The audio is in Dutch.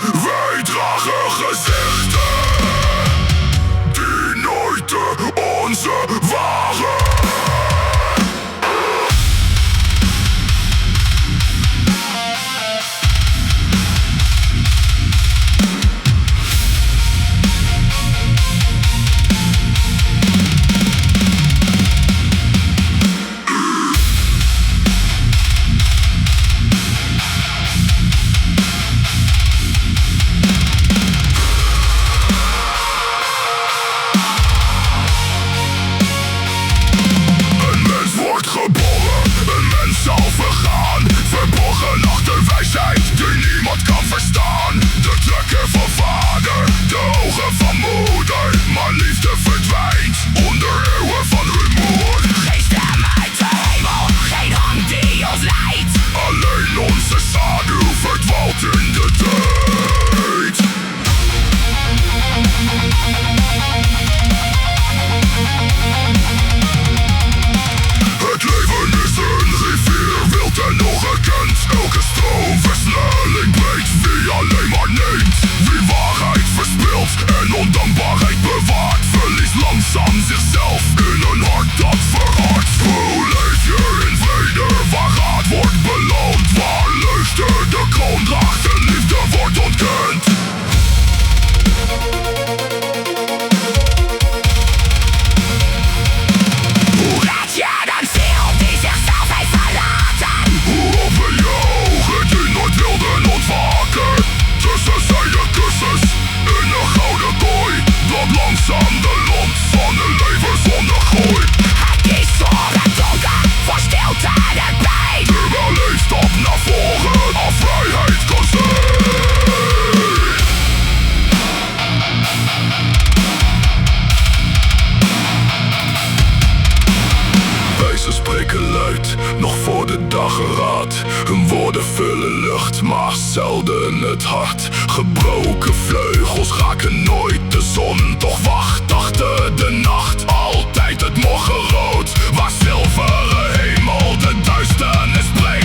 Wij dragen gezichten die nooit de onze waren. Verborgen achter wijsheid die niemand kan verstaan. De trekken van vader, de ogen van moeder. Maar liefde verdwijnt onder eeuwen van rumoer. Geen stem uit de hemel, geen hand die ons leidt. Alleen onze schaduw verdwaalt in de tijd. Het leven is een rivier, wild en ongekend. Elke stroomversnelling breekt wie alleen maar neemt. Wie waarheid verspilt en ondankbaarheid bewaart, verliest langzaam zichzelf in een hart dat verhardt. Hoe leef je in vrede waar haat wordt beloond, waar luister de kroon draagt en liefde wordt ontkend? Hoe laat je dan ziel die zichzelf heeft verlaten? Hoe open je ogen die nooit wilden ontwaken? Tussen zijn je kussens in een gouden kooi, brandt langzaam de lont van een leven zonder groei. Hij kiest voor het donker, voor stilte en pijn, terwijl een stap naar voren al vrijheid kan zijn. Wijzen spreken luid, nog voor de dageraad. Hun woorden vullen lucht, maar zelden het hart. Gebroken vleugels raken nooit de zon, toch wacht achter de nacht altijd het morgenrood. Waar zilveren hemel de duisternis breekt.